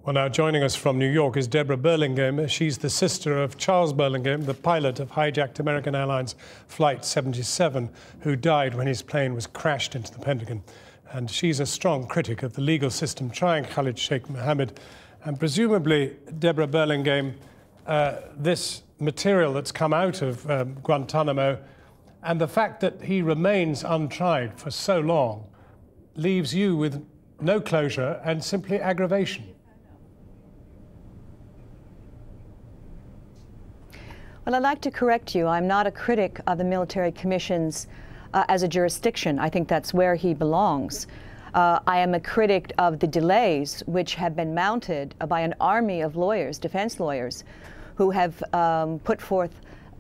Well, now joining us from New York is Deborah Burlingame. She's the sister of Charles Burlingame, the pilot of hijacked American Airlines Flight 77, who died when his plane was crashed into the Pentagon. And she's a strong critic of the legal system trying Khalid Sheikh Mohammed. And presumably, Deborah Burlingame, this material that's come out of Guantanamo and the fact that he remains untried for so long leaves you with no closure and simply aggravation. Well, I'd like to correct you. I'm not a critic of the military commissions as a jurisdiction. I think that's where he belongs. I am a critic of the delays which have been mounted by an army of lawyers, defense lawyers, who have put forth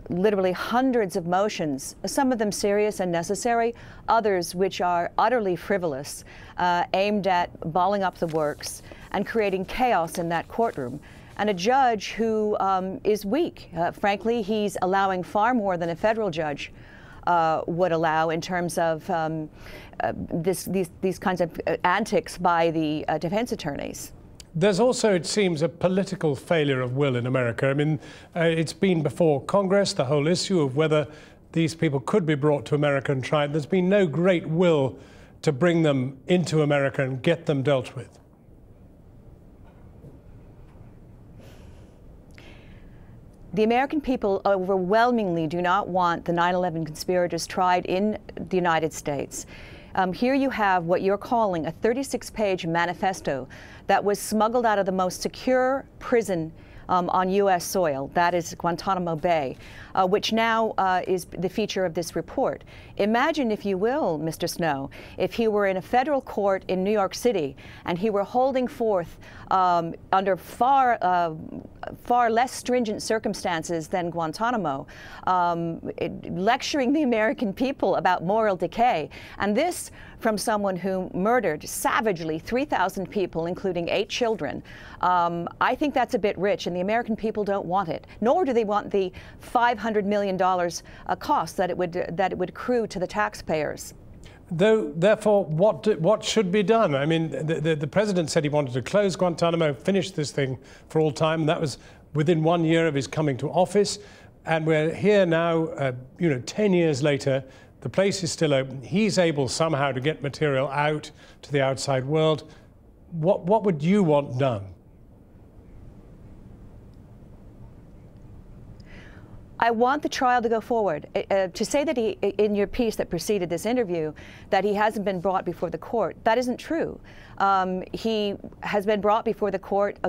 literally hundreds of motions, some of them serious and necessary, others which are utterly frivolous, aimed at balling up the works and creating chaos in that courtroom. And a judge who is weak. Frankly, he's allowing far more than a federal judge would allow in terms of these kinds of antics by the defense attorneys. There's also, it seems, a political failure of will in America. I mean, it's been before Congress, the whole issue of whether these people could be brought to America and tried. There's been no great will to bring them into America and get them dealt with. The American people overwhelmingly do not want the 9/11 conspirators tried in the United States. Here you have what you're calling a 36-page manifesto that was smuggled out of the most secure prison on U.S. soil, that is Guantanamo Bay, which now is the feature of this report. Imagine, if you will, Mr. Snow, if he were in a federal court in New York City and he were holding forth under far less stringent circumstances than Guantanamo, lecturing the American people about moral decay. And this from someone who murdered savagely 3,000 people, including 8 children. I think that's a bit rich, and the American people don't want it, nor do they want the $500 million cost that it would accrue to the taxpayers. Therefore, what should be done? I mean, the president said he wanted to close Guantanamo, finish this thing for all time, and that was within 1 year of his coming to office. And we're here now, 10 years later. The place is still open. He's able somehow to get material out to the outside world. What would you want done? I want the trial to go forward. To say that he, in your piece that preceded this interview, that he hasn't been brought before the court, that isn't true. He has been brought before the court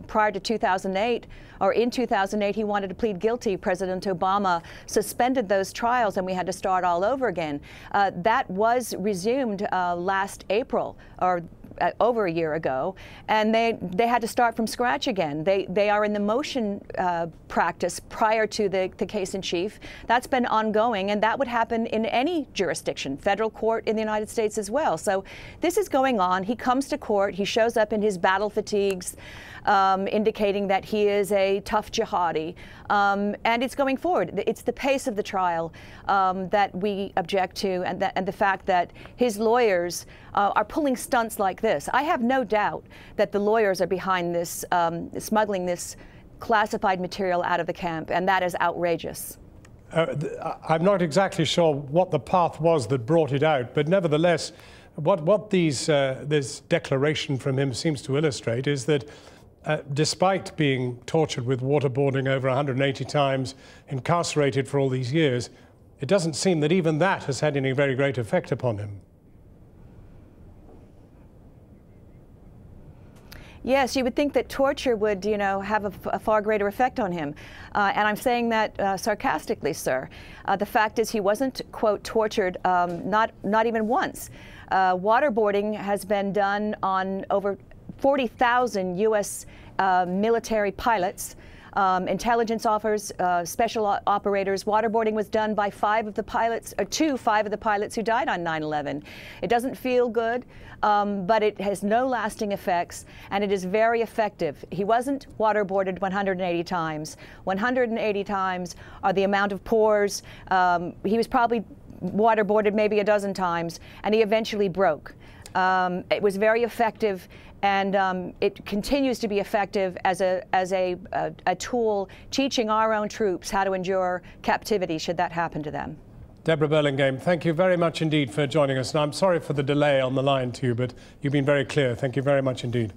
prior to 2008, or in 2008, he wanted to plead guilty. President Obama suspended those trials, and we had to start all over again. That was resumed last April, or over a year ago, and they had to start from scratch again. They are in the motion practice prior to the case in chief. That's been ongoing, and that would happen in any jurisdiction, federal court in the United States as well. So this is going on. He comes to court, he shows up in his battle fatigues, indicating that he is a tough jihadi, and it's going forward. It's the pace of the trial that we object to, and the fact that his lawyers are pulling stunts like this. I have no doubt that the lawyers are behind this, smuggling this classified material out of the camp, and that is outrageous. I'm not exactly sure what the path was that brought it out, but nevertheless, what this declaration from him seems to illustrate is that despite being tortured with waterboarding over 180 times, incarcerated for all these years, it doesn't seem that even that has had any very great effect upon him. Yes, you would think that torture would, have a far greater effect on him. And I'm saying that sarcastically, sir. The fact is he wasn't, quote, tortured, not even once. Waterboarding has been done on over 40,000 U.S. military pilots, intelligence officers, special operators. Waterboarding was done by 5 of the pilots who died on 9/11. It doesn't feel good, but it has no lasting effects, and it is very effective. He wasn't waterboarded 180 times. 180 times are the amount of pores. He was probably waterboarded maybe a dozen times, and he eventually broke. It was very effective, and it continues to be effective as a tool teaching our own troops how to endure captivity should that happen to them. Deborah Burlingame, thank you very much indeed for joining us. And I'm sorry for the delay on the line to you, but you've been very clear. Thank you very much indeed.